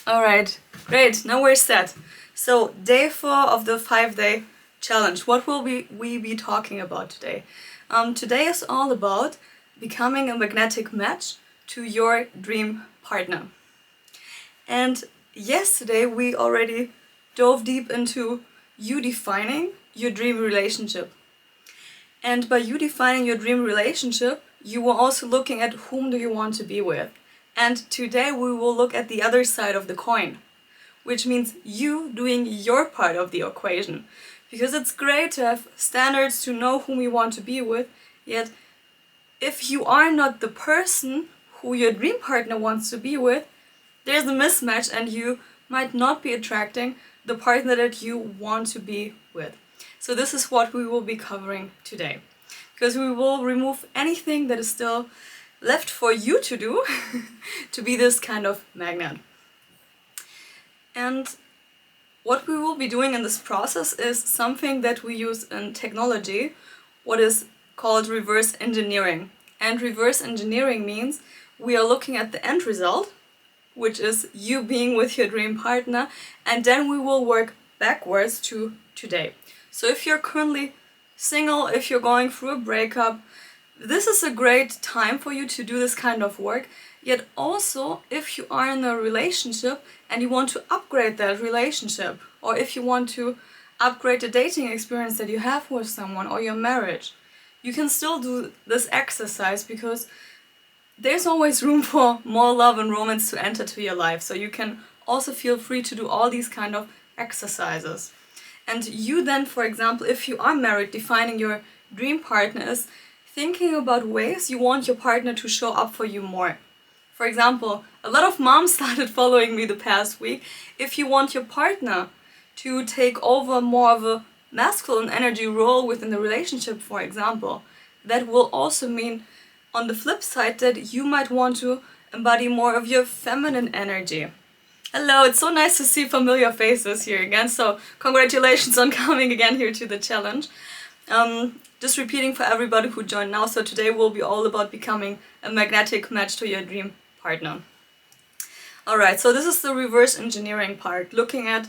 Alright, great, now we're set. So, day 4 of the 5-day challenge. What will we be talking about today? Today is all about becoming a magnetic match to your dream partner. And yesterday we already dove deep into you defining your dream relationship. And by you defining your dream relationship, you were also looking at whom do you want to be with. And today we will look at the other side of the coin, which means you doing your part of the equation. Because it's great to have standards to know whom you want to be with, yet if you are not the person who your dream partner wants to be with, there's a mismatch and you might not be attracting the partner that you want to be with. So this is what we will be covering today. Because we will remove anything that is still left for you to do to be this kind of magnet. And what we will be doing in this process is something that we use in technology, what is called reverse engineering. And reverse engineering means we are looking at the end result, which is you being with your dream partner, and then we will work backwards to today. So if you're currently single, if you're going through a breakup, this is a great time for you to do this kind of work. Yet also, if you are in a relationship and you want to upgrade that relationship, or if you want to upgrade the dating experience that you have with someone or your marriage, you can still do this exercise because there's always room for more love and romance to enter to your life. So you can also feel free to do all these kind of exercises. And you then, for example, if you are married, defining your dream partner is thinking about ways you want your partner to show up for you more. For example, a lot of moms started following me the past week. If you want your partner to take over more of a masculine energy role within the relationship, for example, that will also mean on the flip side that you might want to embody more of your feminine energy. Hello, it's so nice to see familiar faces here again, so congratulations on coming again here to the challenge. Just repeating for everybody who joined now, so today will be all about becoming a magnetic match to your dream partner. Alright, so this is the reverse engineering part, looking at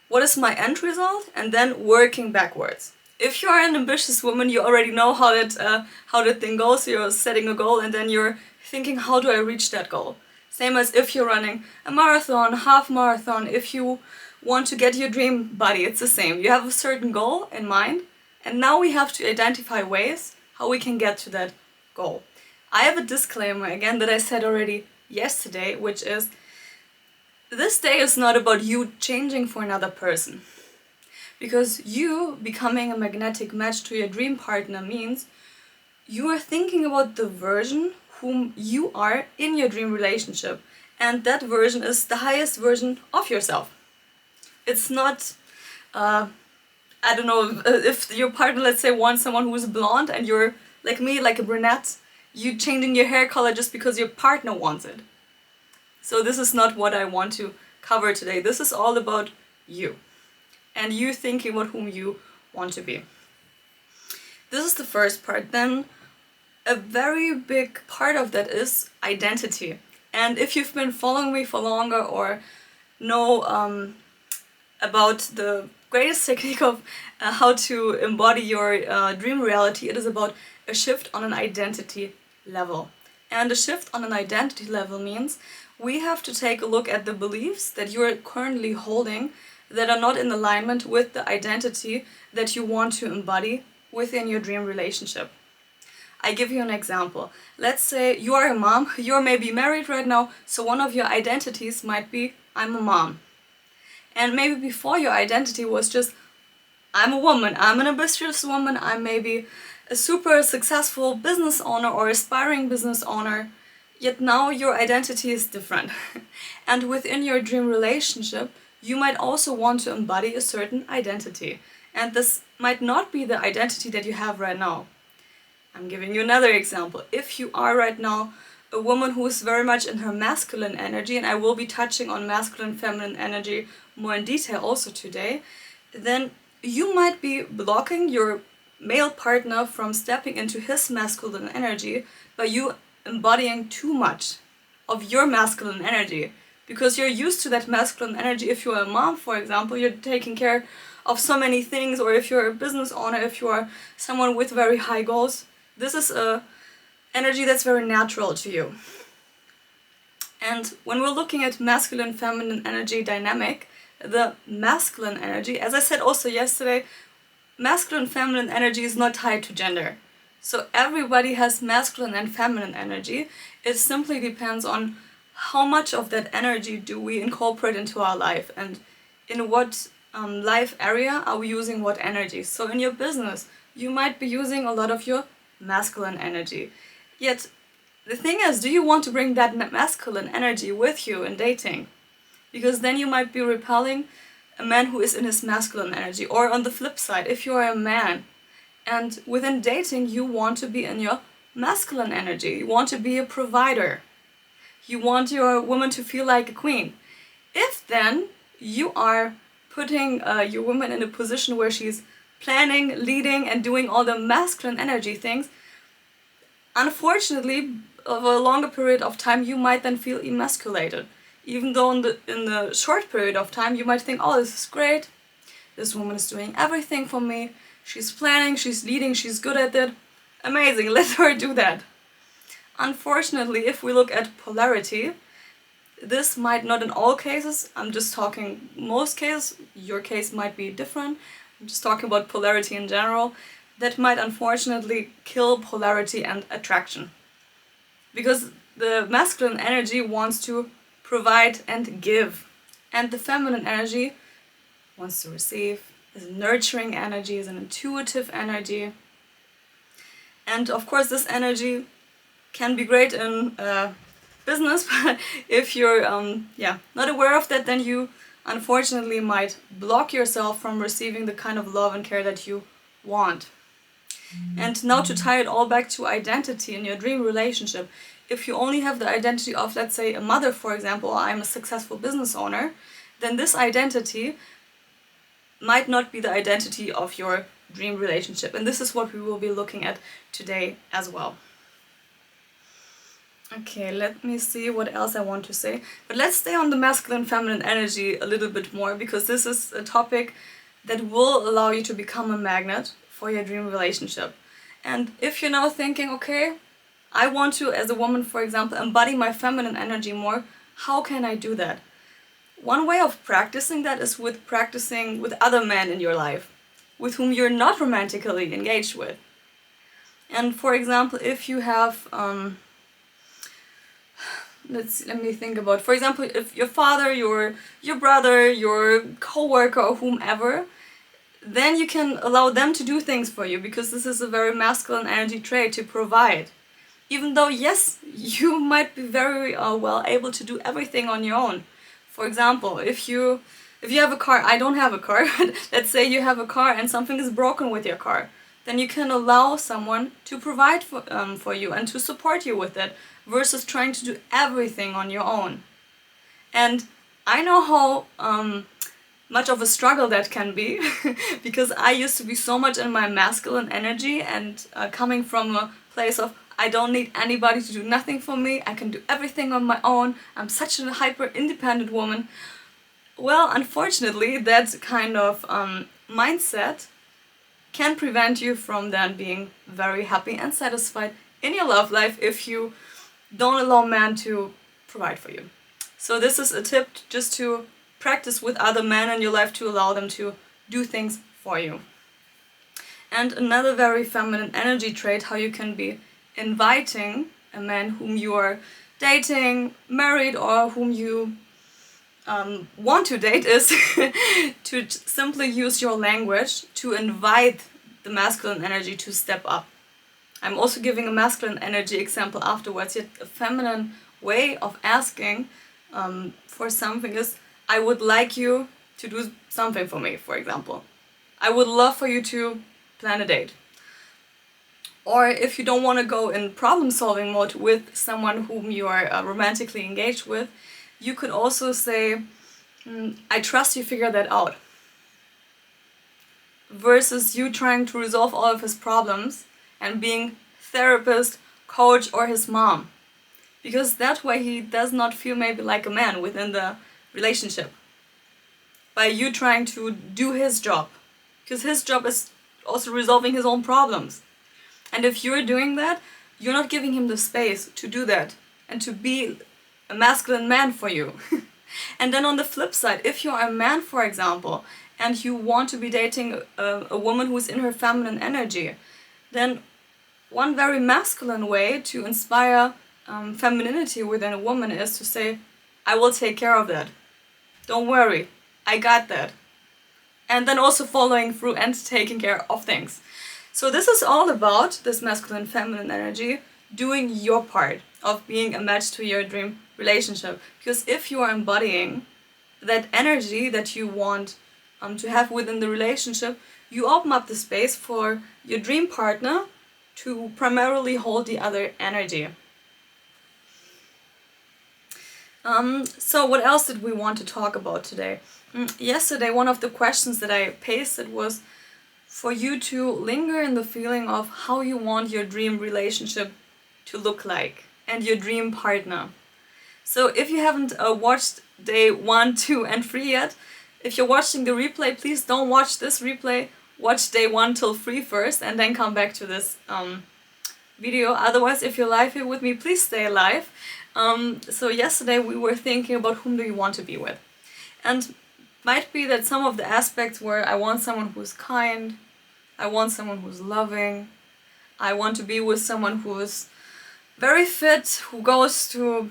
what is my end result and then working backwards. If you are an ambitious woman, you already know how that thing goes. You're setting a goal and then you're thinking, how do I reach that goal? Same as if you're running a marathon, half marathon, if you want to get your dream body, it's the same. You have a certain goal in mind, and now we have to identify ways how we can get to that goal. I have a disclaimer again that I said already yesterday, which is this day is not about you changing for another person. Because you becoming a magnetic match to your dream partner means you are thinking about the version whom you are in your dream relationship. And that version is the highest version of yourself. It's not, I don't know, if your partner, let's say, wants someone who is blonde and you're like me, like a brunette, you changing your hair color just because your partner wants it. So this is not what I want to cover today. This is all about you. And you thinking about whom you want to be. This is the first part. Then a very big part of that is identity. And if you've been following me for longer or know about the greatest technique of how to embody your dream reality, it is about a shift on an identity level. And a shift on an identity level means we have to take a look at the beliefs that you are currently holding that are not in alignment with the identity that you want to embody within your dream relationship. I give you an example. Let's say you are a mom, you're maybe married right now, so one of your identities might be I'm a mom. And maybe before your identity was just I'm a woman, I'm an ambitious woman, I'm maybe a super successful business owner or aspiring business owner, yet now your identity is different. And within your dream relationship, you might also want to embody a certain identity. And this might not be the identity that you have right now. I'm giving you another example. If you are right now a woman who is very much in her masculine energy, and I will be touching on masculine, feminine energy more in detail also today, then you might be blocking your male partner from stepping into his masculine energy by you embodying too much of your masculine energy. because you're used to that masculine energy. If you're a mom, for example, you're taking care of so many things, or if you're a business owner, if you are someone with very high goals, this is a energy that's very natural to you. And when we're looking at masculine feminine energy dynamic, the masculine energy, as I said also yesterday, masculine feminine energy is not tied to gender. So everybody has masculine and feminine energy. It simply depends on how much of that energy do we incorporate into our life, and in what life area are we using what energy. So in your business, you might be using a lot of your masculine energy. Yet the thing is, do you want to bring that masculine energy with you in dating? Because then you might be repelling a man who is in his masculine energy. Or on the flip side, if you are a man and within dating you want to be in your masculine energy, you want to be a provider, you want your woman to feel like a queen. If then you are putting your woman in a position where she's planning, leading, and doing all the masculine energy things, unfortunately, over a longer period of time, you might then feel emasculated. Even though in the short period of time, you might think, oh, this is great. This woman is doing everything for me. She's planning, she's leading, she's good at it. Amazing, let her do that. Unfortunately, if we look at polarity, this might not in all cases, I'm just talking most cases, your case might be different. I'm just talking about polarity in general. That might unfortunately kill polarity and attraction. Because the masculine energy wants to provide and give, and the feminine energy wants to receive, is a nurturing energy, is an intuitive energy. And of course this energy can be great in business, but if you're not aware of that, then you unfortunately might block yourself from receiving the kind of love and care that you want. And now to tie it all back to identity in your dream relationship, if you only have the identity of, let's say, a mother, for example, or I'm a successful business owner, then this identity might not be the identity of your dream relationship. And this is what we will be looking at today as well. Okay, let me see what else I want to say. But let's stay on the masculine feminine energy a little bit more, because this is a topic that will allow you to become a magnet for your dream relationship. And if you're now thinking, okay, I want to, as a woman, for example, embody my feminine energy more, how can I do that? One way of practicing that is with practicing with other men in your life, with whom you're not romantically engaged with. And for example, if you have, let me think about, for example, if your father, your brother, your co-worker, or whomever, then you can allow them to do things for you, because this is a very masculine energy trait, to provide. Even though, yes, you might be very well able to do everything on your own. For example, if you have a car, I don't have a car, let's say you have a car and something is broken with your car, then you can allow someone to provide for you and to support you with it, versus trying to do everything on your own. And I know how much of a struggle that can be, because I used to be so much in my masculine energy, and coming from a place of I don't need anybody to do nothing for me, I can do everything on my own, I'm such a hyper independent woman. Well, unfortunately, that kind of mindset can prevent you from then being very happy and satisfied in your love life if you don't allow men to provide for you. So this is a tip, just to practice with other men in your life, to allow them to do things for you. And another very feminine energy trait, how you can be inviting a man whom you are dating, married, or whom you want to date, is to simply use your language to invite the masculine energy to step up. I'm also giving a masculine energy example afterwards, yet a feminine way of asking for something is, I would like you to do something for me, for example. I would love for you to plan a date. Or if you don't want to go in problem-solving mode with someone whom you are romantically engaged with, you could also say, I trust you figure that out. Versus you trying to resolve all of his problems and being therapist, coach, or his mom. because that way he does not feel maybe like a man within the relationship. By you trying to do his job, because his job is also resolving his own problems. And if you're doing that, you're not giving him the space to do that and to be a masculine man for you. And then on the flip side, if you're a man, for example, and you want to be dating a woman who's in her feminine energy, then one very masculine way to inspire femininity within a woman is to say, I will take care of that. Don't worry, I got that. And then also following through and taking care of things. So this is all about this masculine feminine energy, doing your part of being a match to your dream relationship. Because if you are embodying that energy that you want to have within the relationship, you open up the space for your dream partner to primarily hold the other energy. So what else did we want to talk about today? Yesterday, one of the questions that I pasted was for you to linger in the feeling of how you want your dream relationship to look like and your dream partner. So if you haven't watched day 1, 2 and 3 yet, if you're watching the replay, please don't watch this replay. Watch day 1 till 3 first and then come back to this video. Otherwise, if you're live here with me, please stay alive. So yesterday we were thinking about whom do you want to be with. And might be that some of the aspects were I want someone who's kind, I want someone who's loving, I want to be with someone who's very fit, who goes to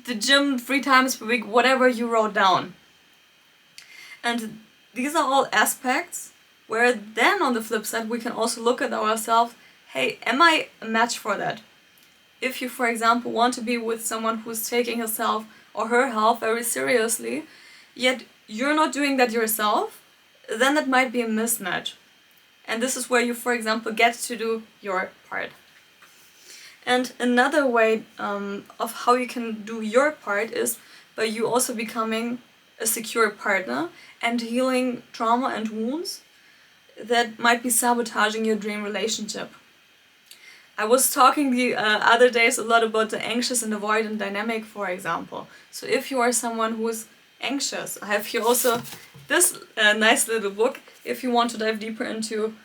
the gym 3 times per week, whatever you wrote down. And these are all aspects where then on the flip side we can also look at ourselves, hey, am I a match for that? If you, for example, want to be with someone who's taking herself or her health very seriously, yet you're not doing that yourself, then that might be a mismatch. And this is where you, for example, get to do your part. And another way of how you can do your part is by you also becoming a secure partner and healing trauma and wounds that might be sabotaging your dream relationship. I was talking the other days a lot about the anxious and avoidant dynamic, for example. So if you are someone who is anxious, I have here also this nice little book if you want to dive deeper into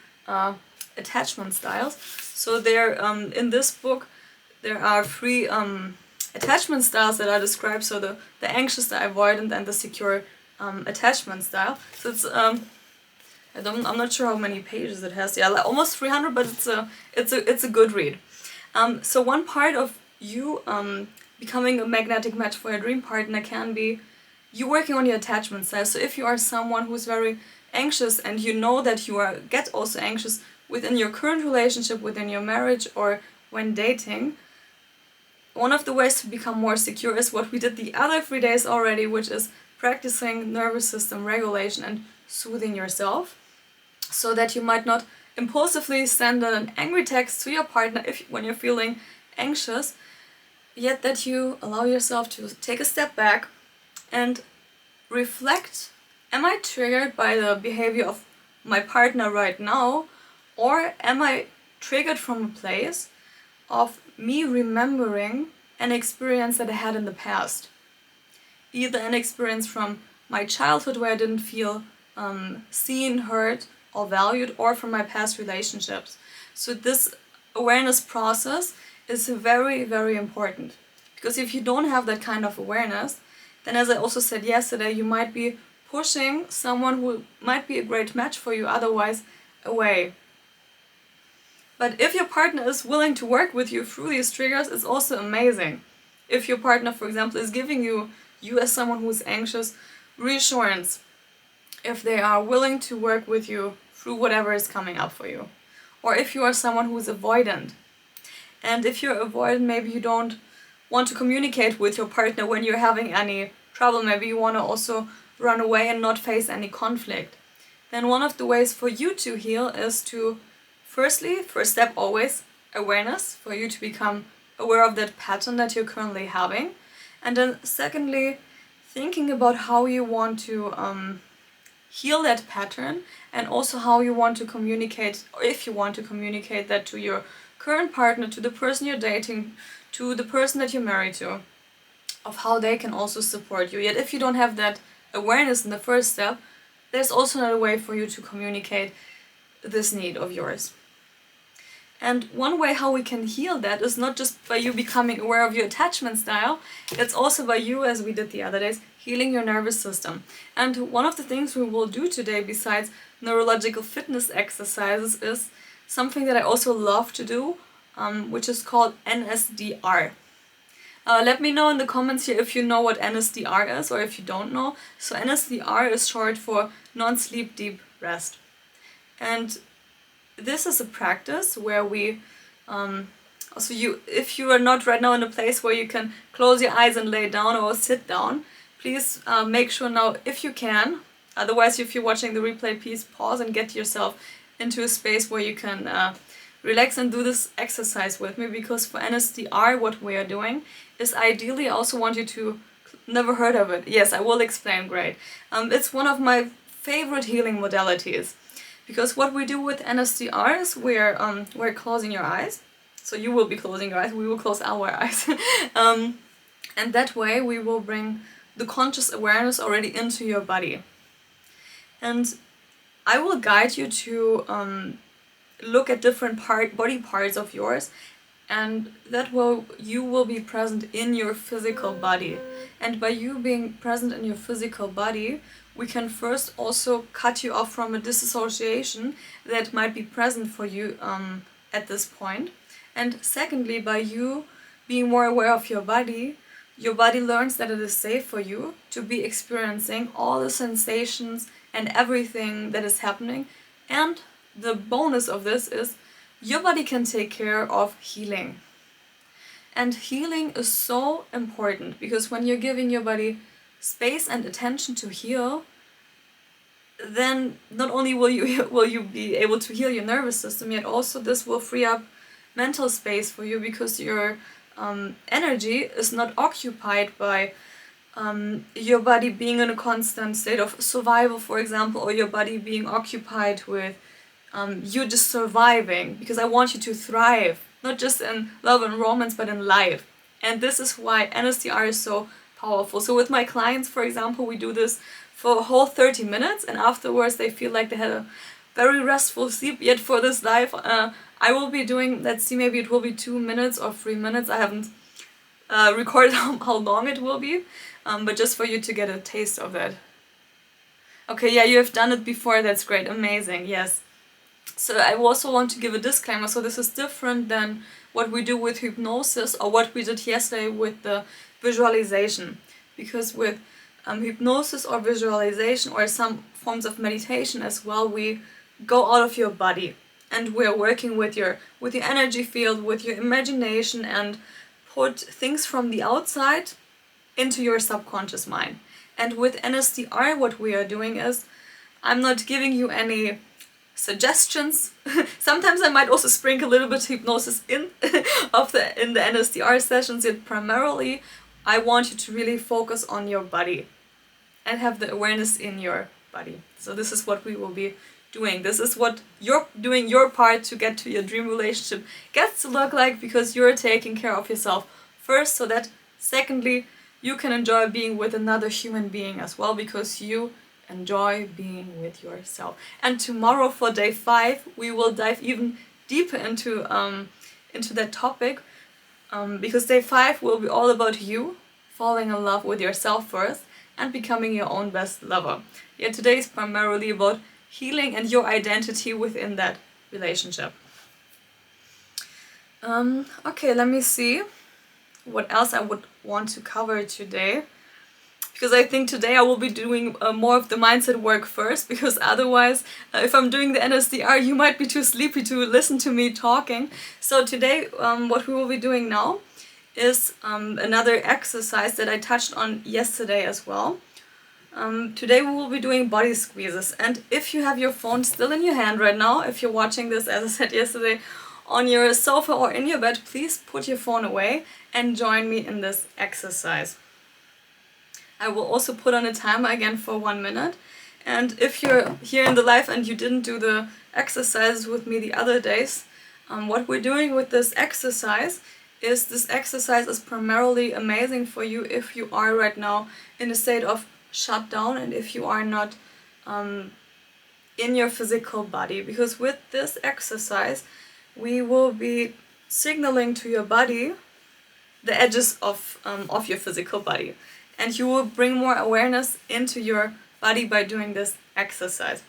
attachment styles. So there, in this book, there are 3 attachment styles that are described. So the anxious, the avoidant, and the secure attachment style. So it's I'm not sure how many pages it has. Yeah, like almost 300, but it's a good read. So one part of you becoming a magnetic match for your dream partner can be you working on your attachment style. So if you are someone who's very anxious and you know that you get also anxious within your current relationship, within your marriage, or when dating, one of the ways to become more secure is what we did the other 3 days already, which is practicing nervous system regulation and soothing yourself, so that you might not impulsively send an angry text to your partner when you're feeling anxious, yet that you allow yourself to take a step back and reflect, am I triggered by the behavior of my partner right now, or am I triggered from a place of me remembering an experience that I had in the past? Either an experience from my childhood where I didn't feel seen, heard, or valued, or from my past relationships. So this awareness process is very, very important. Because if you don't have that kind of awareness, then as I also said yesterday, you might be pushing someone who might be a great match for you otherwise away. But if your partner is willing to work with you through these triggers, it's also amazing. If your partner, for example, is giving you as someone who's anxious, reassurance, if they are willing to work with you through whatever is coming up for you. Or if you are someone who's avoidant. And if you're avoidant, maybe you don't want to communicate with your partner when you're having any trouble, maybe you want to also run away and not face any conflict. Then one of the ways for you to heal is to, firstly, first step always, awareness, for you to become aware of that pattern that you're currently having. And then secondly, thinking about how you want to heal that pattern, and also how you want to communicate, or if you want to communicate that to your current partner, to the person you're dating, to the person that you're married to, of how they can also support you. Yet if you don't have that awareness in the first step, there's also another way for you to communicate this need of yours. And one way how we can heal that is not just by you becoming aware of your attachment style, it's also by you, as we did the other days, healing your nervous system. And one of the things we will do today, besides neurological fitness exercises, is something that I also love to do, which is called NSDR. Let me know in the comments here if you know what NSDR is or if you don't know. So NSDR is short for non-sleep deep rest. And this is a practice where we, if you are not right now in a place where you can close your eyes and lay down or sit down, please make sure now if you can. Otherwise, if you're watching the replay, please pause and get yourself into a space where you can relax and do this exercise with me, because for NSDR what we are doing is ideally I also want you to, never heard of it? Yes, I will explain, great. It's one of my favorite healing modalities. Because what we do with NSDR is we're closing your eyes. So you will be closing your eyes, we will close our eyes. And that way we will bring the conscious awareness already into your body. And I will guide you to look at different body parts of yours, and that way you will be present in your physical body. And by you being present in your physical body, we can first also cut you off from a disassociation that might be present for you at this point. And secondly, by you being more aware of your body learns that it is safe for you to be experiencing all the sensations and everything that is happening. And the bonus of this is your body can take care of healing. And healing is so important, because when you're giving your body space and attention to heal, then not only will you be able to heal your nervous system, yet also this will free up mental space for you, because your energy is not occupied by your body being in a constant state of survival, for example, or your body being occupied with you just surviving, because I want you to thrive, not just in love and romance, but in life. And this is why NSDR is so powerful. So with my clients, for example, we do this for a whole 30 minutes, and afterwards they feel like they had a very restful sleep. Yet for this live, I will be doing, let's see, maybe it will be 2 minutes or 3 minutes. I haven't recorded how long it will be, but just for you to get a taste of that. Okay, yeah, you have done it before, that's great, amazing, yes. So I also want to give a disclaimer, so this is different than what we do with hypnosis or what we did yesterday with the visualization. Because with hypnosis or visualization or some forms of meditation as well, we go out of your body and we're working with your energy field, with your imagination, and put things from the outside into your subconscious mind. And with NSDR what we are doing is, I'm not giving you any suggestions. Sometimes I might also sprinkle a little bit of hypnosis in in the NSDR sessions, yet primarily I want you to really focus on your body and have the awareness in your body. So this is what we will be doing. This is what you're doing your part to get to your dream relationship gets to look like, because you're taking care of yourself first, so that secondly you can enjoy being with another human being as well, because you enjoy being with yourself. And tomorrow for day 5 we will dive even deeper into that topic, because day 5 will be all about you falling in love with yourself first and becoming your own best lover. Yet today is primarily about healing and your identity within that relationship. Okay, let me see what else I would want to cover today. Because I think today I will be doing more of the mindset work first, because otherwise, if I'm doing the NSDR, you might be too sleepy to listen to me talking. So today, what we will be doing now is another exercise that I touched on yesterday as well. Today we will be doing body squeezes, and if you have your phone still in your hand right now, if you're watching this, as I said yesterday, on your sofa or in your bed, please put your phone away and join me in this exercise. I will also put on a timer again for 1 minute, and if you're here in the live and you didn't do the exercises with me the other days, What we're doing with this exercise is primarily amazing for you if you are right now in a state of shutdown and if you are not in your physical body, because with this exercise we will be signaling to your body the edges of your physical body, and you will bring more awareness into your body by doing this exercise.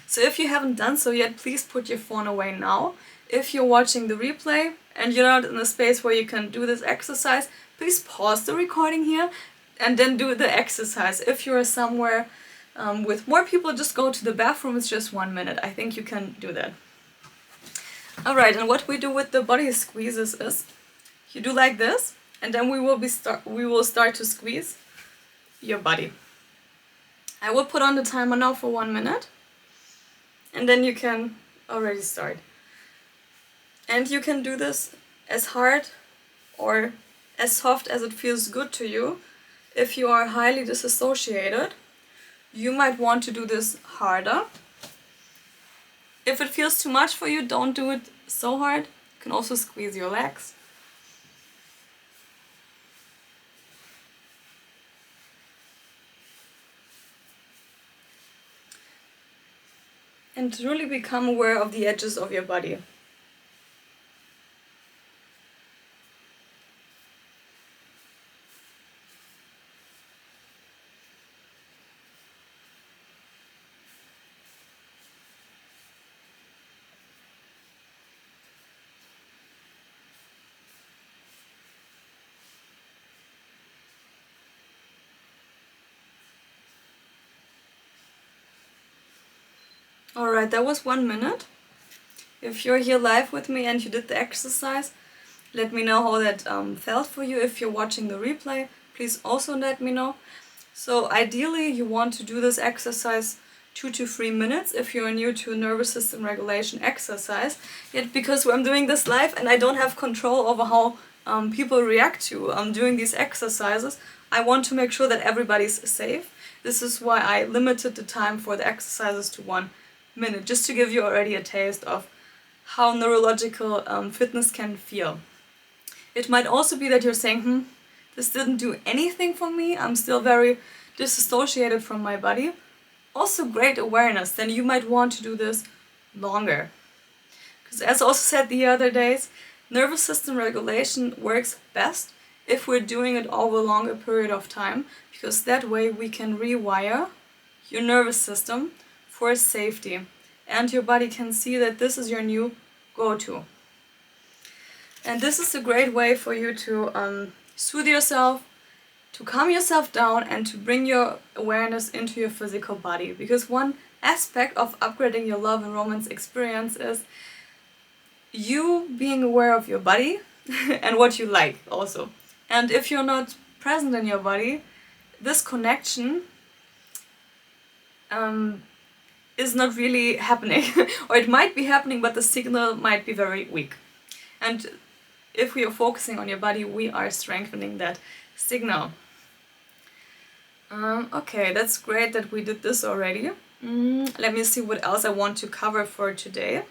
So if you haven't done so yet, please put your phone away now. If you're watching the replay and you're not in a space where you can do this exercise, please pause the recording here and then do the exercise. If you're somewhere with more people, just go to the bathroom. It's just 1 minute. I think you can do that. Alright, and what we do with the body squeezes is you do like this, and then we will start to squeeze your body. I will put on the timer now for 1 minute, and then you can already start. And you can do this as hard or as soft as it feels good to you. If you are highly disassociated, you might want to do this harder. If it feels too much for you, don't do it so hard. You can also squeeze your legs. And really become aware of the edges of your body. Alright, that was 1 minute. If you're here live with me and you did the exercise, let me know how that felt for you. If you're watching the replay, please also let me know. So ideally you want to do this exercise 2 to 3 minutes if you're new to nervous system regulation exercise. Yet because I'm doing this live and I don't have control over how people react to doing these exercises, I want to make sure that everybody's safe. This is why I limited the time for the exercises to 1 minute, just to give you already a taste of how neurological fitness can feel. It might also be that you're saying, this didn't do anything for me, I'm still very disassociated from my body. Also great awareness, then you might want to do this longer. Because as I also said the other days, nervous system regulation works best if we're doing it over a longer period of time, because that way we can rewire your nervous system for safety, and your body can see that this is your new go-to. And this is a great way for you to soothe yourself, to calm yourself down, and to bring your awareness into your physical body. Because one aspect of upgrading your love and romance experience is you being aware of your body and what you like also. And if you're not present in your body, this connection is not really happening. Or it might be happening, but the signal might be very weak. And if we are focusing on your body, we are strengthening that signal. Okay, that's great that we did this already. Let me see what else I want to cover for today.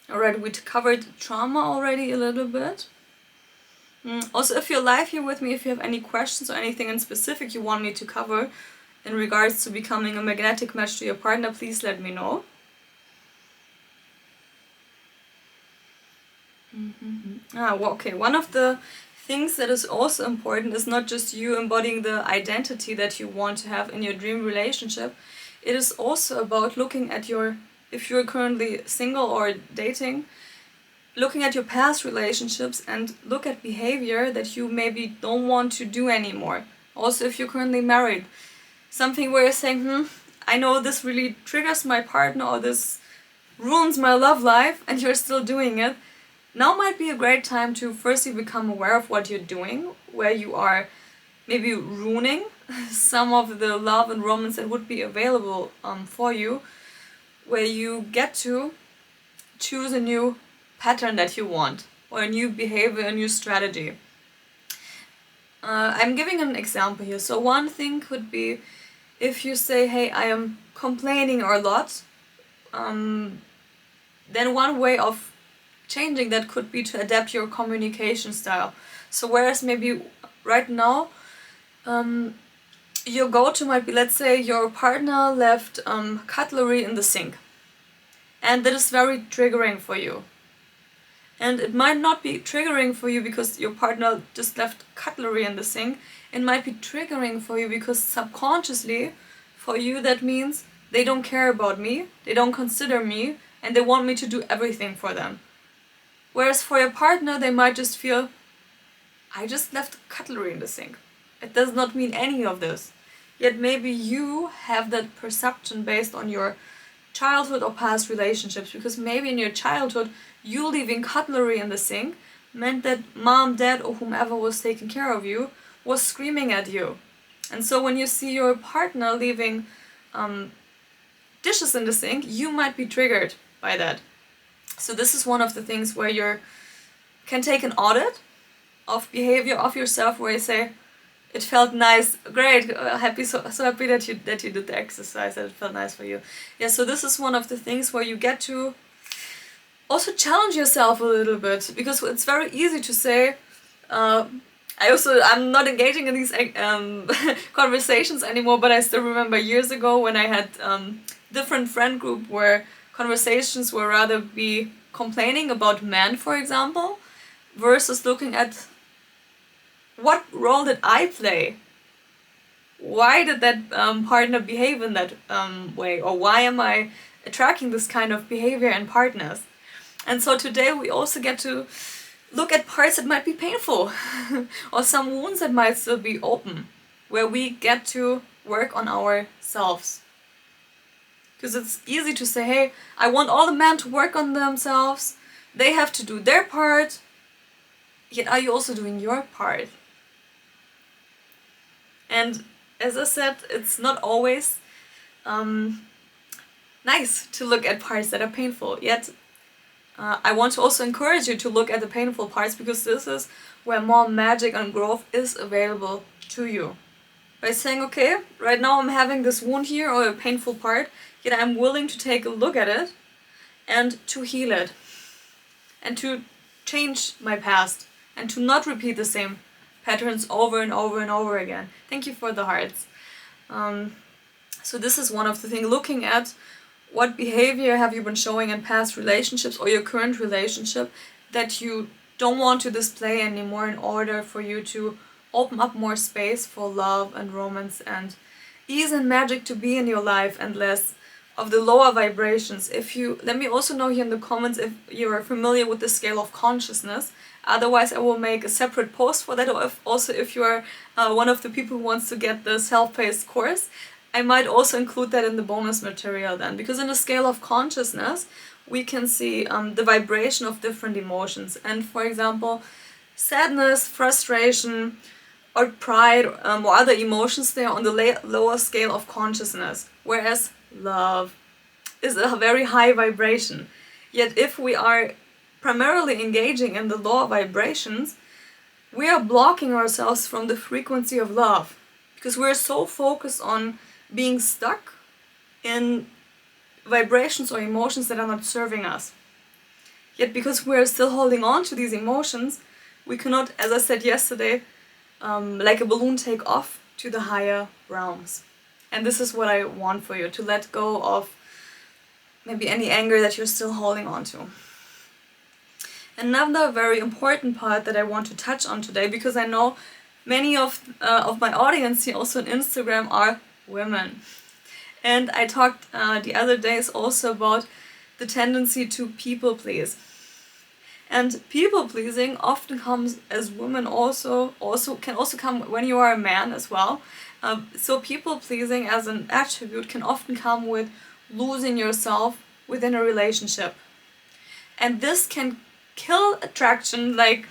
Alright, we covered trauma already a little bit. Also, if you're live here with me, if you have any questions or anything in specific you want me to cover in regards to becoming a magnetic match to your partner, please let me know. Okay, one of the things that is also important is not just you embodying the identity that you want to have in your dream relationship. It is also about looking at your, if you're currently single or dating, looking at your past relationships and look at behavior that you maybe don't want to do anymore. Also, if you're currently married, something where you're saying, I know this really triggers my partner or this ruins my love life, and you're still doing it. Now might be a great time to firstly become aware of what you're doing, where you are maybe ruining some of the love and romance that would be available for you, where you get to choose a new pattern that you want, or a new behavior, a new strategy. I'm giving an example here. So one thing could be if you say, hey, I am complaining a lot then one way of changing that could be to adapt your communication style. So whereas maybe right now your go-to might be, let's say your partner left cutlery in the sink, and that is very triggering for you. And it might not be triggering for you because your partner just left cutlery in the sink. It might be triggering for you because subconsciously, for you, that means they don't care about me, they don't consider me, and they want me to do everything for them. Whereas for your partner, they might just feel, I just left cutlery in the sink. It does not mean any of this. Yet maybe you have that perception based on your childhood or past relationships, because maybe in your childhood you leaving cutlery in the sink meant that mom, dad, or whomever was taking care of you was screaming at you. And so when you see your partner leaving dishes in the sink, you might be triggered by that. So this is one of the things where you can take an audit of behavior of yourself, where you say, it felt nice, great, happy, so happy that you did the exercise, that it felt nice for you. Yeah, so this is one of the things where you get to also challenge yourself a little bit, because it's very easy to say, I'm not engaging in these conversations anymore, but I still remember years ago when I had different friend group where conversations were rather be complaining about men, for example, versus looking at what role did I play? Why did that partner behave in that way? Or why am I attracting this kind of behavior in partners? And so today we also get to look at parts that might be painful or some wounds that might still be open, where we get to work on ourselves. Because it's easy to say, hey, I want all the men to work on themselves, they have to do their part, yet are you also doing your part? And as I said, it's not always nice to look at parts that are painful, yet I want to also encourage you to look at the painful parts, because this is where more magic and growth is available to you. By saying, okay, right now I'm having this wound here or a painful part, yet I'm willing to take a look at it and to heal it and to change my past and to not repeat the same patterns over and over and over again. Thank you for the hearts. So this is one of the things, looking at what behavior have you been showing in past relationships or your current relationship that you don't want to display anymore, in order for you to open up more space for love and romance and ease and magic to be in your life, and less of the lower vibrations. Let me also know here in the comments if you are familiar with the scale of consciousness. Otherwise I will make a separate post for that, or if you are one of the people who wants to get the self-paced course, I might also include that in the bonus material then. Because in the scale of consciousness we can see the vibration of different emotions, and for example sadness, frustration or pride or other emotions, they are on the lower scale of consciousness, whereas love is a very high vibration. Yet if we are primarily engaging in the lower vibrations, we are blocking ourselves from the frequency of love, because we're so focused on being stuck in vibrations or emotions that are not serving us. Yet because we're still holding on to these emotions, we cannot, as I said yesterday, like a balloon, take off to the higher realms. And this is what I want for you, to let go of maybe any anger that you're still holding on to. Another very important part that I want to touch on today, because I know many of my audience here also on Instagram are women. And I talked the other days also about the tendency to people please. And people pleasing often comes as women, also can also come when you are a man as well. So people pleasing as an attribute can often come with losing yourself within a relationship. And this can kill attraction like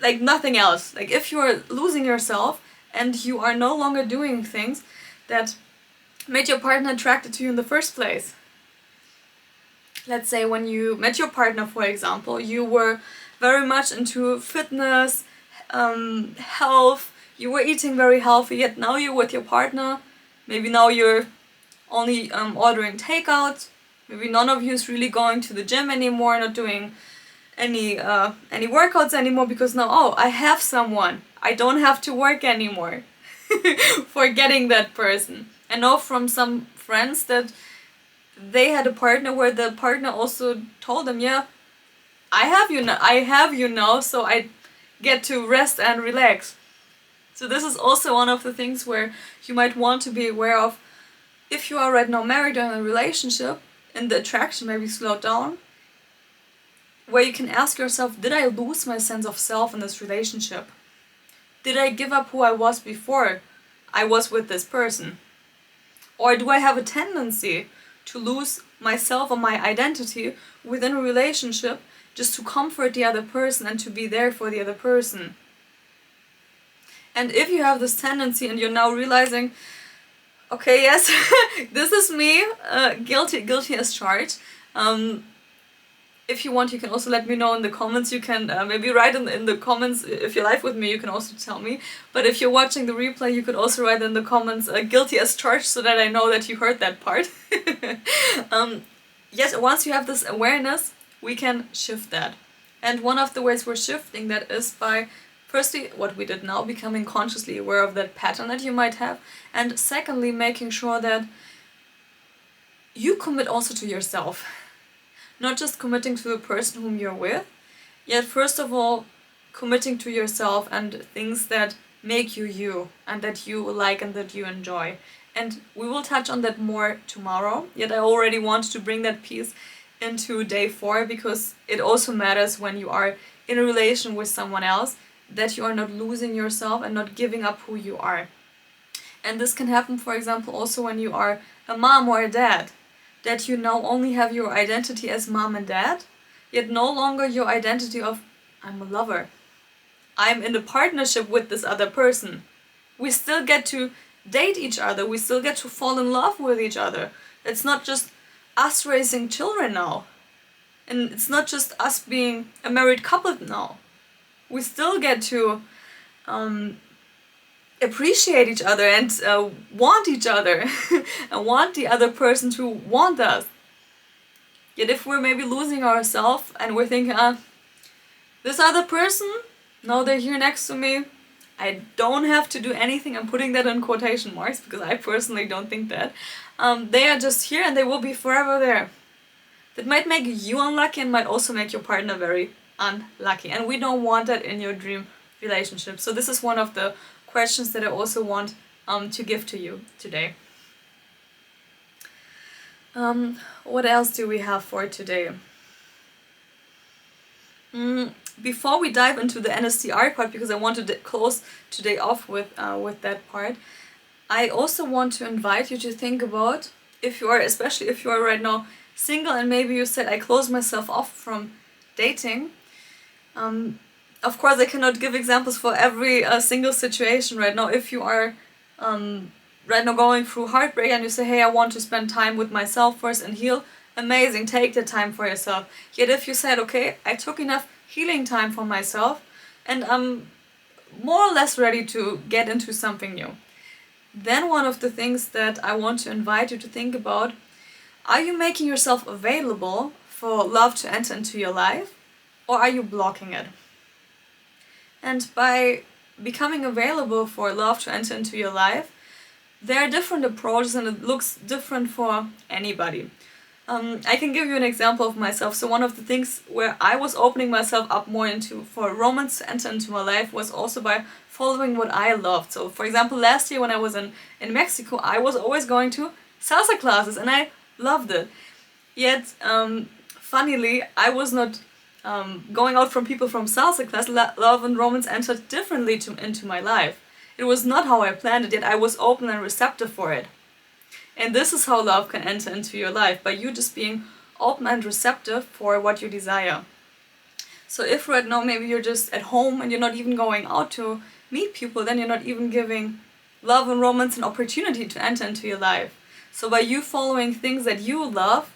nothing else. Like if you are losing yourself and you are no longer doing things that made your partner attracted to you in the first place. Let's say when you met your partner, for example, you were very much into fitness, health, you were eating very healthy, yet now you're with your partner, maybe now you're only ordering takeout, Maybe none of you is really going to the gym anymore, not doing any workouts anymore because now, oh, I have someone. I don't have to work anymore. Forgetting that person. I know from some friends that they had a partner where the partner also told them, yeah, I have you now, so I get to rest and relax. So this is also one of the things where you might want to be aware of. If you are right now married or in a relationship, and the attraction maybe slowed down, where you can ask yourself, did I lose my sense of self in this relationship? Did I give up who I was before I was with this person? Or do I have a tendency to lose myself or my identity within a relationship just to comfort the other person and to be there for the other person? And if you have this tendency and you're now realizing, okay, yes, this is me, guilty as charged. If you want, you can also let me know in the comments. You can maybe write in the comments, if you're live with me, you can also tell me. But if you're watching the replay, you could also write in the comments, guilty as charged, so that I know that you heard that part. Yes, once you have this awareness, we can shift that. And one of the ways we're shifting that is by, firstly, what we did now, becoming consciously aware of that pattern that you might have. And secondly, making sure that you commit also to yourself. Not just committing to the person whom you're with, yet first of all, committing to yourself and things that make you you, and that you like and that you enjoy. And we will touch on that more tomorrow, yet I already want to bring that piece into day 4, because it also matters when you are in a relation with someone else, that you are not losing yourself and not giving up who you are. And this can happen, for example, also when you are a mom or a dad, that you now only have your identity as mom and dad, yet no longer your identity of, I'm a lover. I'm in a partnership with this other person. We still get to date each other. We still get to fall in love with each other. It's not just us raising children now. And it's not just us being a married couple now. We still get to appreciate each other and want each other and want the other person to want us. Yet if we're maybe losing ourselves and we're thinking, this other person, no, they're here next to me, I don't have to do anything, I'm putting that in quotation marks because I personally don't think that, they are just here and they will be forever there. That might make you unlucky and might also make your partner very unlucky, and we don't want that in your dream relationship. So this is one of the questions that I also want to give to you today. What else do we have for today? Before we dive into the NSDR part, because I wanted to close today off with that part, I also want to invite you to think about, if you are, especially if you are right now single and maybe you said, I close myself off from dating. Of course, I cannot give examples for every single situation right now. If you are right now going through heartbreak and you say, hey, I want to spend time with myself first and heal, amazing, take the time for yourself. Yet if you said, okay, I took enough healing time for myself and I'm more or less ready to get into something new, then one of the things that I want to invite you to think about, are you making yourself available for love to enter into your life, or are you blocking it? And by becoming available for love to enter into your life, there are different approaches and it looks different for anybody. I can give you an example of myself. So one of the things where I was opening myself up more into for romance to enter into my life was also by following what I loved. So for example, last year when I was in Mexico, I was always going to salsa classes and I loved it. Yet, funnily, I was not going out from people from salsa class. Love and romance entered differently into my life. It was not how I planned it, yet I was open and receptive for it. And this is how love can enter into your life, by you just being open and receptive for what you desire. So if right now maybe you're just at home and you're not even going out to meet people, then you're not even giving love and romance an opportunity to enter into your life. So by you following things that you love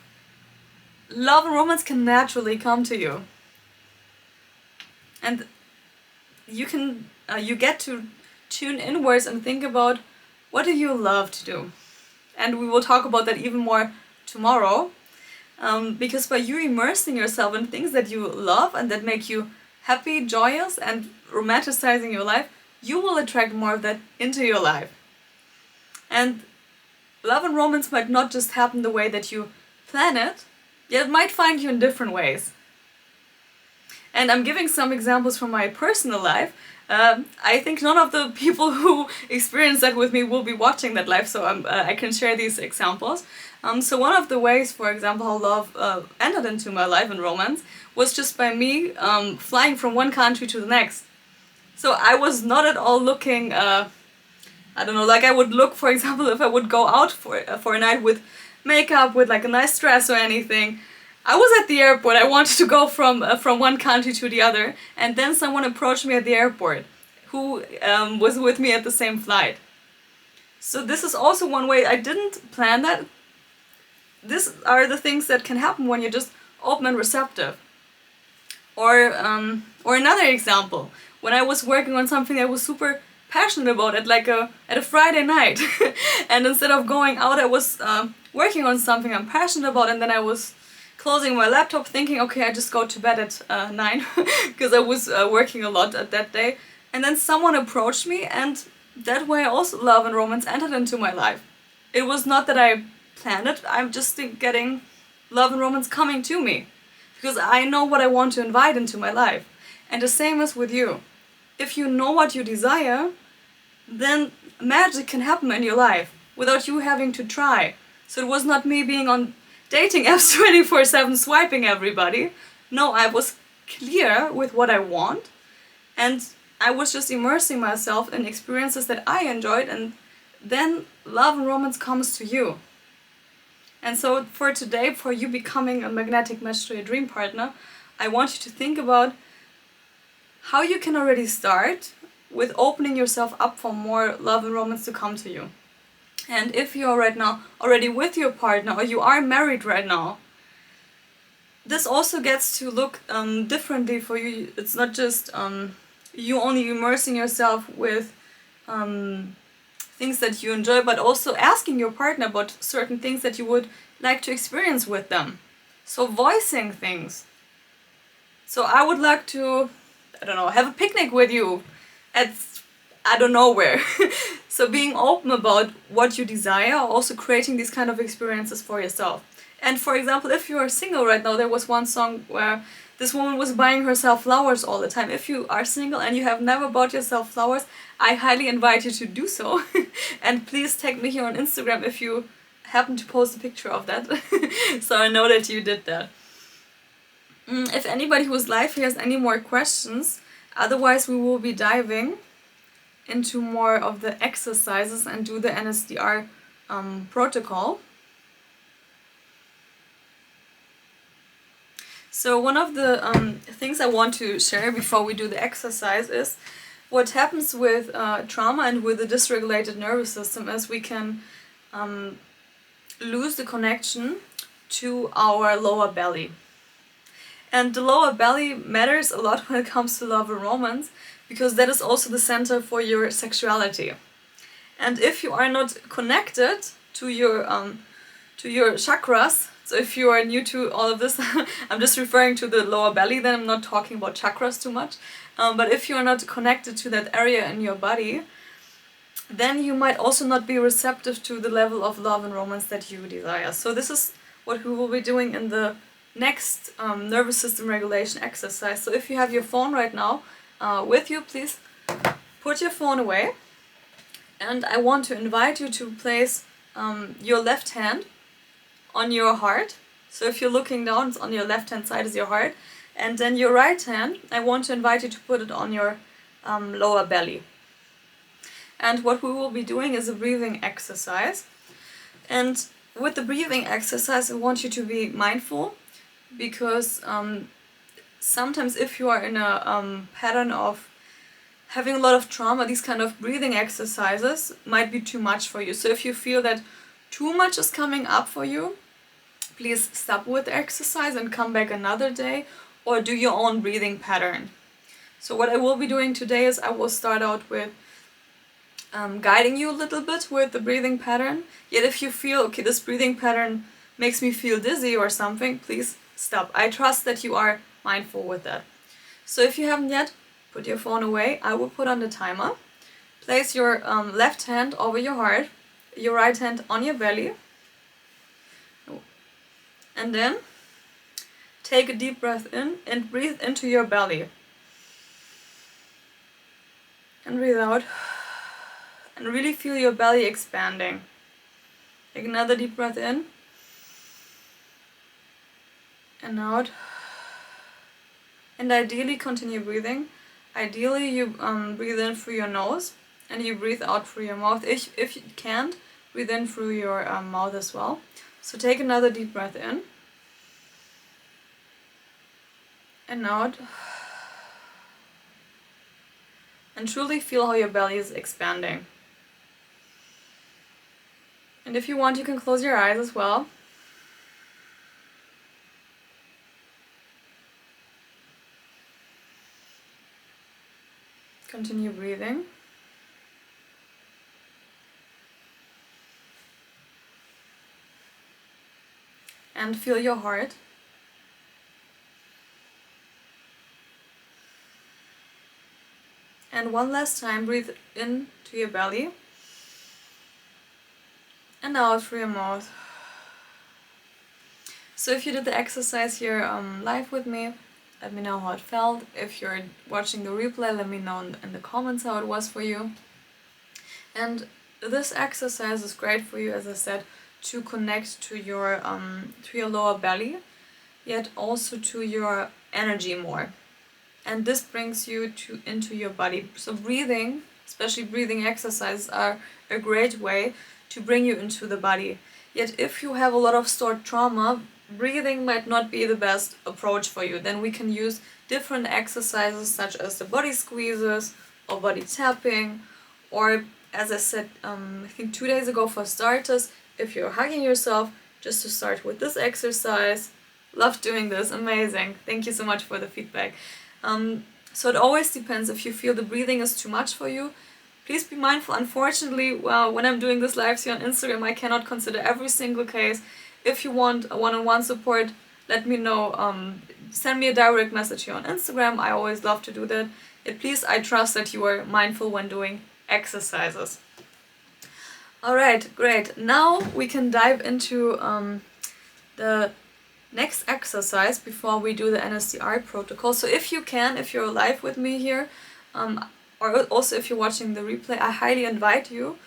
and romance can naturally come to you. And you can you get to tune inwards and think about, what do you love to do? And we will talk about that even more tomorrow. Because by you immersing yourself in things that you love and that make you happy, joyous, and romanticizing your life, you will attract more of that into your life. And love and romance might not just happen the way that you plan it, yet it might find you in different ways. And I'm giving some examples from my personal life. I think none of the people who experience that with me will be watching that live, so I can share these examples. So one of the ways, for example, how love entered into my life in romance was just by me flying from one country to the next. So I was not at all looking, I don't know, like I would look, for example, if I would go out for a night with makeup, with like a nice dress or anything. I was at the airport, I wanted to go from one country to the other, and then someone approached me at the airport who was with me at the same flight. So this is also one way. I didn't plan that. These are the things that can happen when you're just open and receptive. Or another example, when I was working on something I was super passionate about at a Friday night, and instead of going out I was working on something I'm passionate about, and then I was closing my laptop thinking, okay, I just go to bed at 9 because I was working a lot at that day, and then someone approached me, and that way also love and romance entered into my life. It was not that I planned it, I'm just getting love and romance coming to me because I know what I want to invite into my life. And the same is with you. If you know what you desire, then magic can happen in your life without you having to try. So it was not me being on dating apps 24/7 swiping everybody. No, I was clear with what I want, and I was just immersing myself in experiences that I enjoyed, and then love and romance comes to you. And so for today, for you becoming a magnetic match to your dream partner, I want you to think about how you can already start with opening yourself up for more love and romance to come to you. And if you're right now already with your partner, or you are married right now, this also gets to look differently for you. It's not just you only immersing yourself with things that you enjoy, but also asking your partner about certain things that you would like to experience with them. So voicing things. So I would like to, I don't know, have a picnic with you at I don't know where. So being open about what you desire, also creating these kind of experiences for yourself. And for example, if you are single right now, there was one song where this woman was buying herself flowers all the time. If you are single and you have never bought yourself flowers, I highly invite you to do so. And please tag me here on Instagram if you happen to post a picture of that, so I know that you did that. If anybody who's live here has any more questions, otherwise we will be diving into more of the exercises and do the NSDR protocol. So one of the things I want to share before we do the exercise is what happens with trauma and with the dysregulated nervous system is we can lose the connection to our lower belly. And the lower belly matters a lot when it comes to love and romance, because that is also the center for your sexuality. And if you are not connected to your chakras, so if you are new to all of this, I'm just referring to the lower belly, then I'm not talking about chakras too much. But if you are not connected to that area in your body, then you might also not be receptive to the level of love and romance that you desire. So this is what we will be doing in the next nervous system regulation exercise. So if you have your phone right now with you, please put your phone away. And I want to invite you to place your left hand on your heart. So if you're looking down, it's on your left hand side is your heart. And then your right hand, I want to invite you to put it on your lower belly. And what we will be doing is a breathing exercise. And with the breathing exercise, I want you to be mindful, because sometimes if you are in a pattern of having a lot of trauma, these kind of breathing exercises might be too much for you. So if you feel that too much is coming up for you, please stop with the exercise and come back another day, or do your own breathing pattern. So what I will be doing today is I will start out with guiding you a little bit with the breathing pattern. Yet if you feel, okay, this breathing pattern makes me feel dizzy or something, please stop. I trust that you are mindful with that. So if you haven't yet, put your phone away. I will put on the timer. Place your left hand over your heart, your right hand on your belly, and then take a deep breath in and breathe into your belly. And breathe out. And really feel your belly expanding. Take another deep breath in. And out. And ideally continue breathing. Ideally you breathe in through your nose and you breathe out through your mouth. If you can't, breathe in through your mouth as well. So take another deep breath in. And out. And truly feel how your belly is expanding. And if you want, you can close your eyes as well. Continue breathing. And feel your heart. And one last time, breathe in to your belly. And out through your mouth. So if you did the exercise here live with me, let me know how it felt. If you're watching the replay, let me know in the comments how it was for you. And this exercise is great for you, as I said, to connect to your lower belly, yet also to your energy more. And this brings you into your body. So breathing, especially breathing exercises, are a great way to bring you into the body. Yet if you have a lot of stored trauma, breathing might not be the best approach for you. Then we can use different exercises such as the body squeezes or body tapping, or as I said, I think 2 days ago, for starters, if you're hugging yourself, just to start with this exercise. Love doing this, amazing. Thank you so much for the feedback. So it always depends. If you feel the breathing is too much for you, please be mindful. Unfortunately, when I'm doing this live here on Instagram, I cannot consider every single case. If you want a one-on-one support, let me know. Send me a direct message here on Instagram. I always love to do that. Please, I trust that you are mindful when doing exercises. Alright, great. Now we can dive into the next exercise before we do the NSDR protocol. So if you can, if you're live with me here, or also if you're watching the replay, I highly invite you,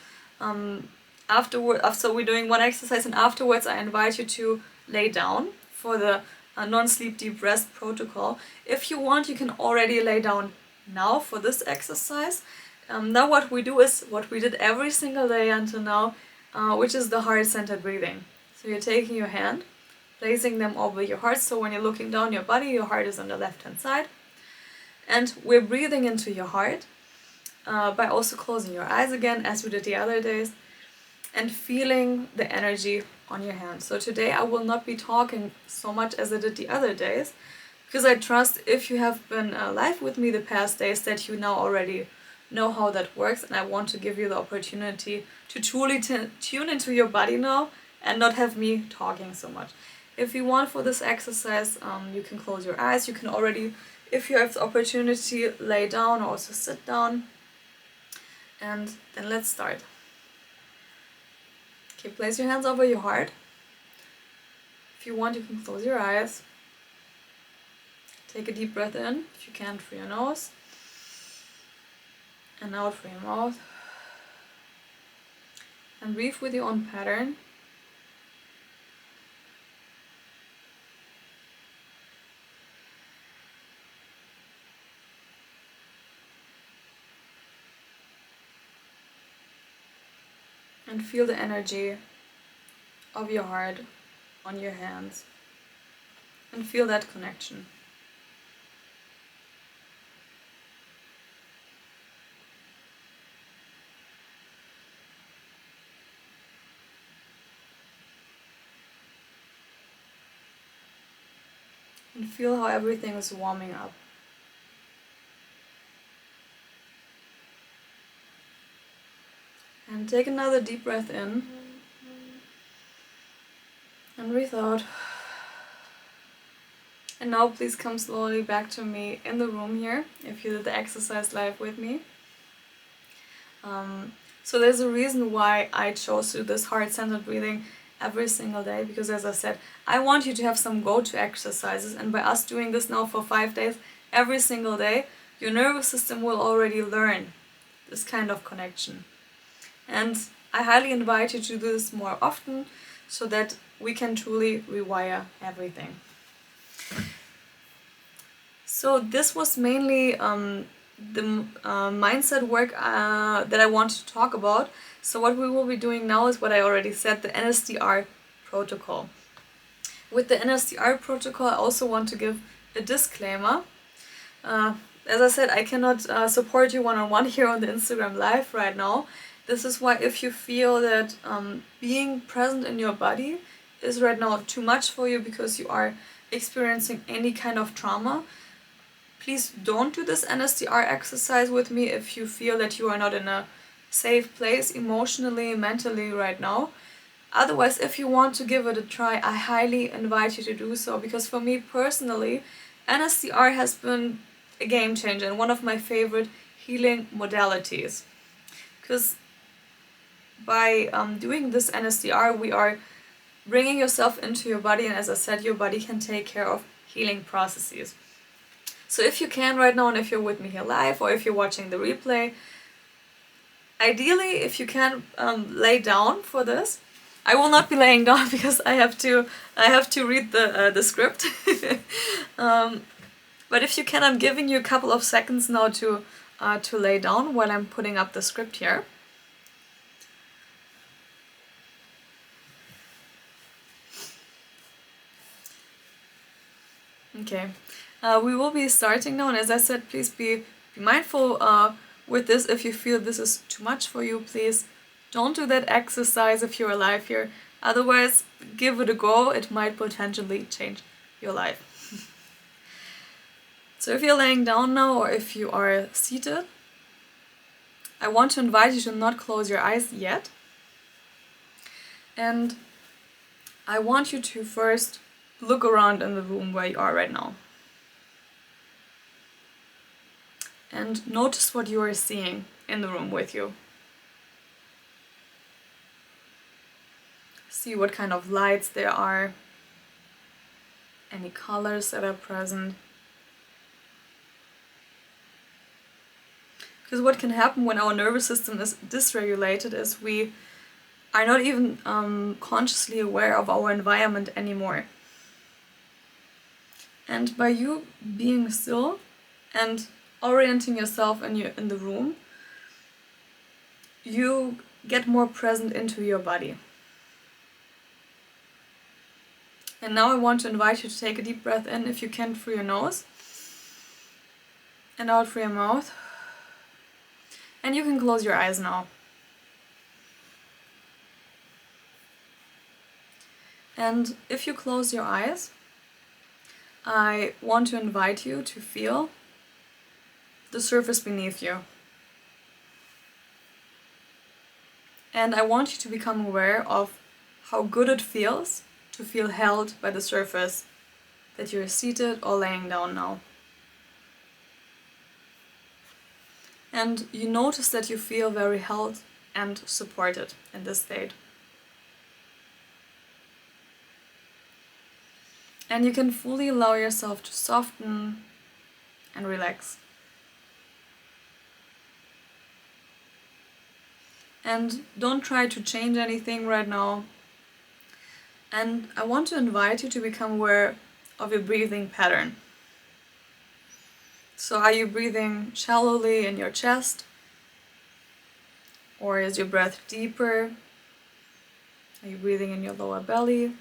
after we're doing one exercise, and afterwards I invite you to lay down for the non-sleep deep rest protocol. If you want, you can already lay down now for this exercise. Now what we do is what we did every single day until now, which is the heart-centered breathing. So you're taking your hand, placing them over your heart, so when you're looking down your body, your heart is on the left-hand side. And we're breathing into your heart by also closing your eyes again, as we did the other days, and feeling the energy on your hand. So today I will not be talking so much as I did the other days, because I trust if you have been live with me the past days that you now already know how that works, and I want to give you the opportunity to truly tune into your body now and not have me talking so much. If you want for this exercise, you can close your eyes. You can already, if you have the opportunity, lay down or also sit down. And then let's start. Okay, place your hands over your heart. If you want, you can close your eyes. Take a deep breath in, if you can, through your nose. And out through your mouth. And breathe with your own pattern. And feel the energy of your heart on your hands. And feel that connection. And feel how everything is warming up. And take another deep breath in. And breathe out. And now please come slowly back to me in the room here, if you did the exercise live with me. So there's a reason why I chose to do this heart-centered breathing every single day, because as I said, I want you to have some go-to exercises, and by us doing this now for 5 days, every single day, your nervous system will already learn this kind of connection. And I highly invite you to do this more often, so that we can truly rewire everything. So this was mainly the mindset work that I want to talk about. So what we will be doing now is what I already said, the NSDR protocol. With the NSDR protocol, I also want to give a disclaimer. As I said, I cannot support you one-on-one here on the Instagram Live right now. This is why if you feel that being present in your body is right now too much for you because you are experiencing any kind of trauma, please don't do this NSDR exercise with me if you feel that you are not in a safe place emotionally, mentally right now. Otherwise, if you want to give it a try, I highly invite you to do so, because for me personally, NSDR has been a game changer and one of my favorite healing modalities. Because by doing this NSDR, we are bringing yourself into your body, and as I said, your body can take care of healing processes. So if you can right now, and if you're with me here live, or if you're watching the replay, ideally if you can lay down for this. I will not be laying down because I have to read the script. But if you can, I'm giving you a couple of seconds now to lay down while I'm putting up the script here. Okay, we will be starting now, and as I said, please be mindful with this. If you feel this is too much for you, please don't do that exercise if you're alive here. Otherwise, give it a go. It might potentially change your life. So if you're laying down now, or if you are seated, I want to invite you to not close your eyes yet. And I want you to first look around in the room where you are right now. And notice what you are seeing in the room with you. See what kind of lights there are, any colors that are present. Because what can happen when our nervous system is dysregulated is we are not even consciously aware of our environment anymore. And by you being still and orienting yourself in the room, you get more present into your body. And now I want to invite you to take a deep breath in, if you can, through your nose, and out through your mouth. And you can close your eyes now. And if you close your eyes, I want to invite you to feel the surface beneath you. And I want you to become aware of how good it feels to feel held by the surface that you're seated or laying down now. And you notice that you feel very held and supported in this state. And you can fully allow yourself to soften and relax. And don't try to change anything right now. And I want to invite you to become aware of your breathing pattern. So are you breathing shallowly in your chest? Or is your breath deeper? Are you breathing in your lower belly?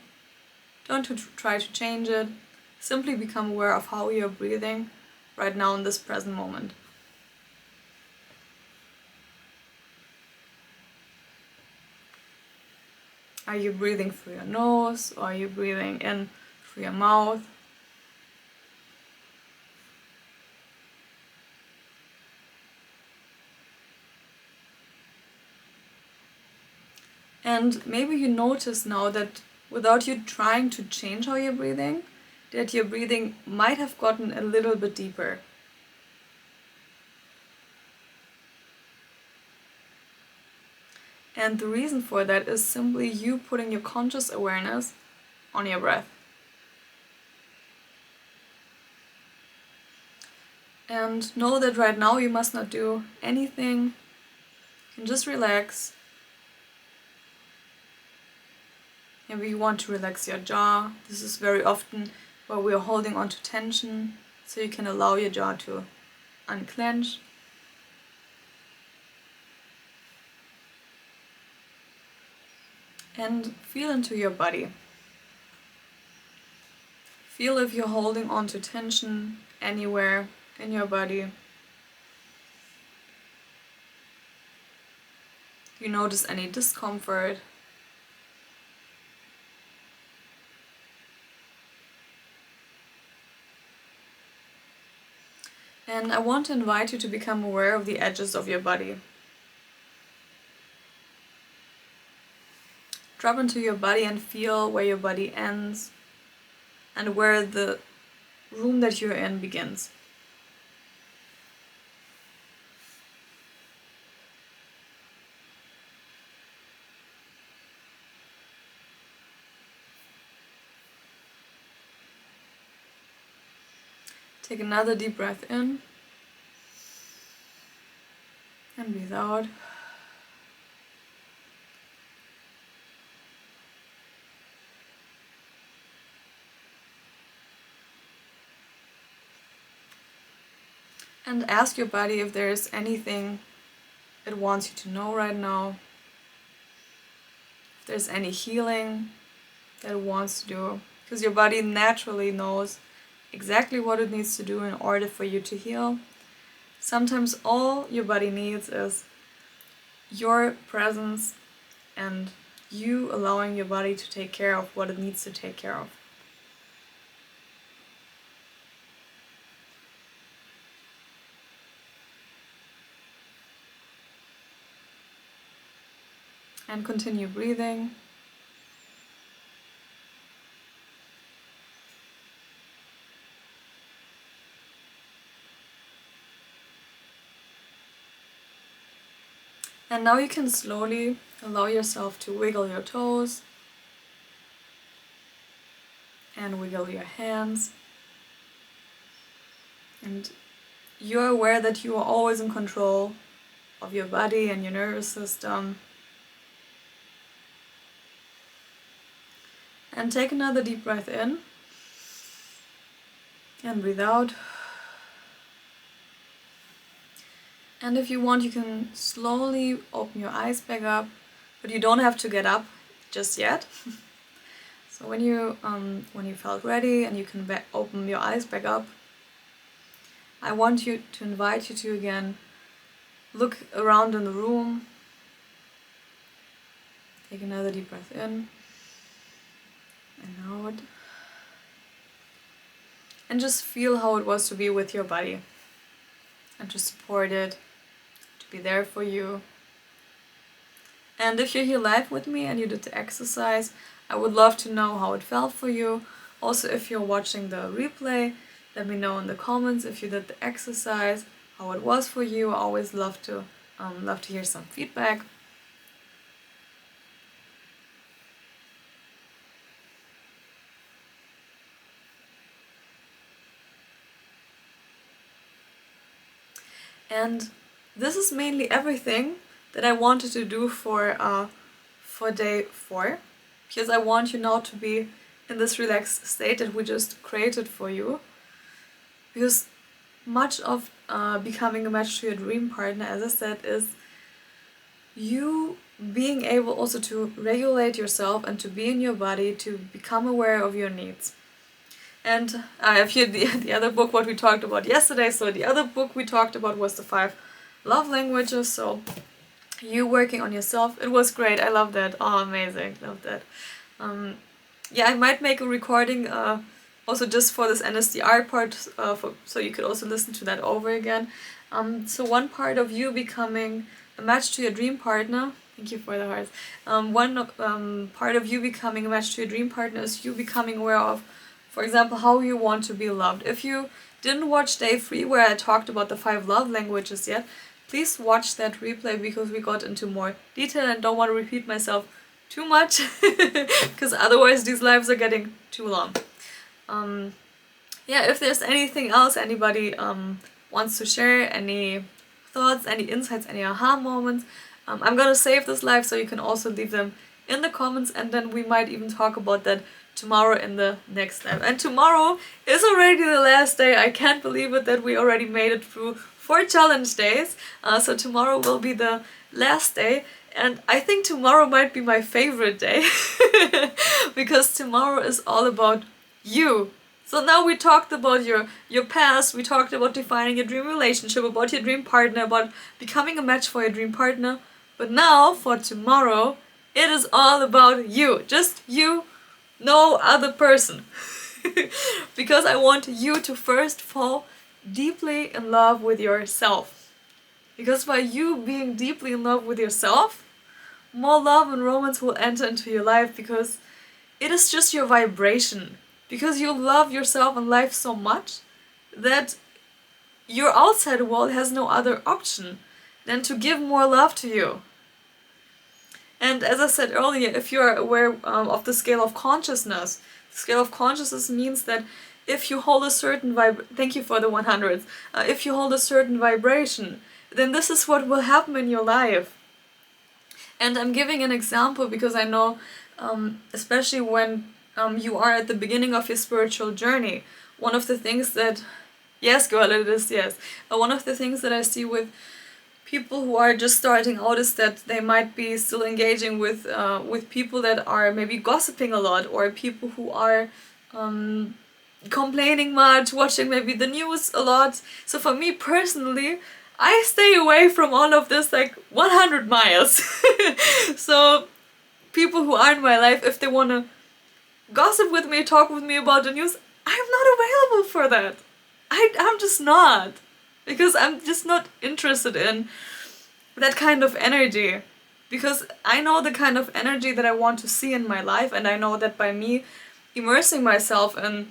Don't try to change it. Simply become aware of how you're breathing right now in this present moment. Are you breathing through your nose, or are you breathing in through your mouth? And maybe you notice now that without you trying to change how you're breathing, that your breathing might have gotten a little bit deeper. And the reason for that is simply you putting your conscious awareness on your breath. And know that right now you must not do anything. You can just relax. Maybe you want to relax your jaw. This is very often where we are holding on to tension, so you can allow your jaw to unclench. And feel into your body. Feel if you're holding on to tension anywhere in your body. Do you notice any discomfort? And I want to invite you to become aware of the edges of your body. Drop into your body and feel where your body ends and where the room that you're in begins. Take another deep breath in and breathe out. And ask your body if there is anything it wants you to know right now. If there's any healing that it wants to do. Because your body naturally knows exactly what it needs to do in order for you to heal. Sometimes all your body needs is your presence and you allowing your body to take care of what it needs to take care of. And continue breathing. And now you can slowly allow yourself to wiggle your toes and wiggle your hands. And you're aware that you are always in control of your body and your nervous system. And take another deep breath in and breathe out. And if you want, you can slowly open your eyes back up, but you don't have to get up just yet. So when you felt ready and you can open your eyes back up, I want to invite you to again look around in the room. Take another deep breath in and out. And just feel how it was to be with your body and to support it, to be there for you. And if you're here live with me and you did the exercise, I would love to know how it felt for you. Also, if you're watching the replay, let me know in the comments if you did the exercise, how it was for you. I always love to hear some feedback. And this is mainly everything that I wanted to do for day 4, because I want you now to be in this relaxed state that we just created for you. Because much of becoming a match to your dream partner, as I said, is you being able also to regulate yourself and to be in your body, to become aware of your needs. And I have here the other book what we talked about yesterday. So the other book we talked about was the 5 love languages. So you working on yourself, it was great. I love that. Oh, amazing. Love that. Yeah, I might make a recording also just for this NSDR part, so you could also listen to that over again. So one part of you becoming a match to your dream partner, Thank you for the hearts. One part of you becoming a match to your dream partner is you becoming aware of, for example, how you want to be loved. If you didn't watch day 3 where I talked about the 5 love languages yet, please watch that replay because we got into more detail and don't want to repeat myself too much because otherwise these lives are getting too long. Yeah, if there's anything else anybody wants to share, any thoughts, any insights, any aha moments, I'm gonna save this live so you can also leave them in the comments, and then we might even talk about that tomorrow in the next live. And tomorrow is already the last day. I can't believe it that we already made it through 4 challenge days. So tomorrow will be the last day, and I think tomorrow might be my favorite day because tomorrow is all about you. So now we talked about your past, we talked about defining your dream relationship, about your dream partner, about becoming a match for your dream partner. But now, for tomorrow, it is all about you. Just you, no other person. Because I want you to first fall deeply in love with yourself. Because by you being deeply in love with yourself, more love and romance will enter into your life because it is just your vibration. Because you love yourself and life so much that your outside world has no other option than to give more love to you. And as I said earlier, if you're aware of the scale of consciousness, the scale of consciousness means that if you hold a certain thank you for the 100s, if you hold a certain vibration, then this is what will happen in your life. And I'm giving an example because I know, especially when you are at the beginning of your spiritual journey, one of the things that, yes girl, it is, yes, one of the things that I see with people who are just starting out is that they might be still engaging with people that are maybe gossiping a lot, or people who are complaining much, watching maybe the news a lot. So for me personally, I stay away from all of this like 100 miles. So people who are in my life, if they want to gossip with me, talk with me about the news, I'm not available for that. I'm just not. Because I'm just not interested in that kind of energy. Because I know the kind of energy that I want to see in my life, and I know that by me immersing myself in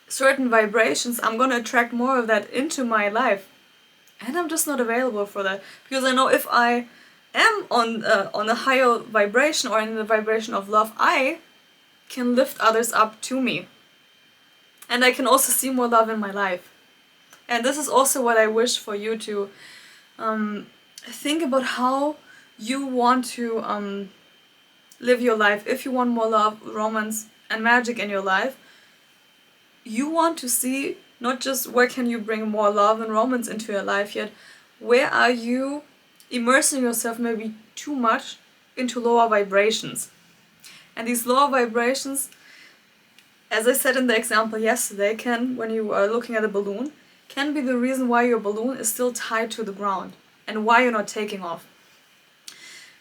certain vibrations, I'm gonna attract more of that into my life. And I'm just not available for that. Because I know if I am on a higher vibration or in the vibration of love, I can lift others up to me. And I can also see more love in my life. And this is also what I wish for you to think about, how you want to live your life. If you want more love, romance and magic in your life, you want to see not just where can you bring more love and romance into your life, yet where are you immersing yourself maybe too much into lower vibrations. And these lower vibrations, as I said in the example yesterday, can, when you are looking at a balloon, can be the reason why your balloon is still tied to the ground and why you're not taking off.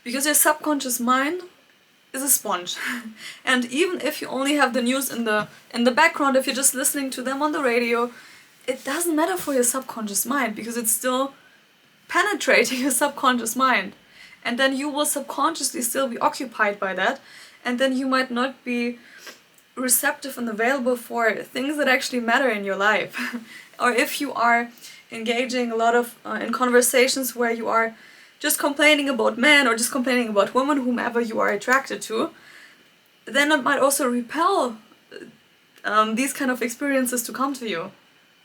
Because your subconscious mind is a sponge. And even if you only have the news in the background, if you're just listening to them on the radio, it doesn't matter for your subconscious mind because it's still penetrating your subconscious mind. And then you will subconsciously still be occupied by that, and then you might not be receptive and available for things that actually matter in your life. Or if you are engaging a lot of in conversations where you are just complaining about men or just complaining about women, whomever you are attracted to, then it might also repel these kind of experiences to come to you.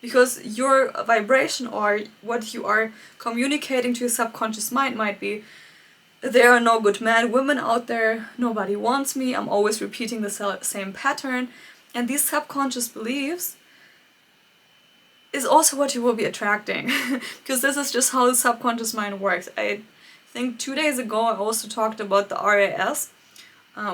Because your vibration or what you are communicating to your subconscious mind might be, there are no good men, women out there, nobody wants me, I'm always repeating the same pattern. And these subconscious beliefs is also what you will be attracting. Because this is just how the subconscious mind works. I think 2 days ago I also talked about the RAS,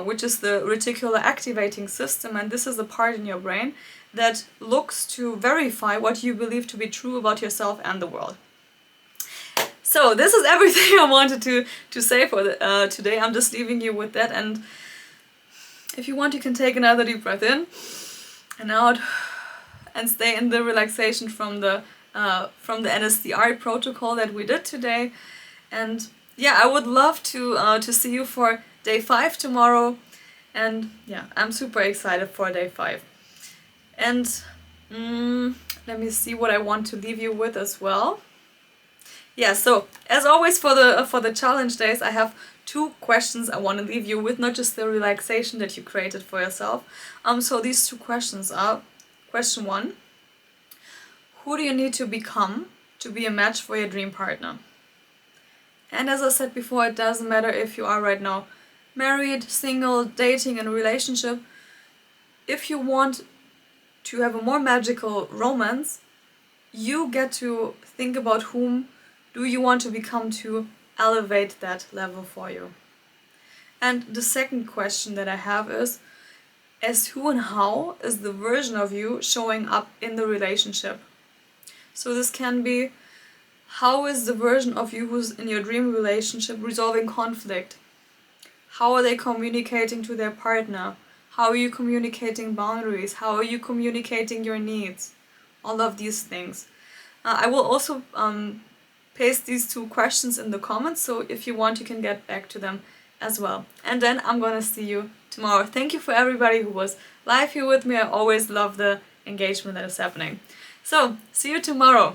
which is the reticular activating system, and this is the part in your brain that looks to verify what you believe to be true about yourself and the world. So this is everything I wanted to say for today. I'm just leaving you with that, and if you want you can take another deep breath in and out and stay in the relaxation from the NSDR protocol that we did today. And yeah, I would love to see you for day 5 tomorrow. And yeah, I'm super excited for day 5. And let me see what I want to leave you with as well. Yeah, so as always for the challenge days, I have 2 questions I want to leave you with, not just the relaxation that you created for yourself. So these 2 questions are: question 1, who do you need to become to be a match for your dream partner? And as I said before, it doesn't matter if you are right now married, single, dating, in a relationship. If you want to have a more magical romance, you get to think about whom do you want to become to elevate that level for you. And the second question that I have is, as who and how is the version of you showing up in the relationship? So this can be, how is the version of you who's in your dream relationship resolving conflict? How are they communicating to their partner? How are you communicating boundaries? How are you communicating your needs? All of these things. I will also paste these 2 questions in the comments, so if you want, you can get back to them as well. And then I'm gonna see you tomorrow. Thank you for everybody who was live here with me. I always love the engagement that is happening. So, see you tomorrow.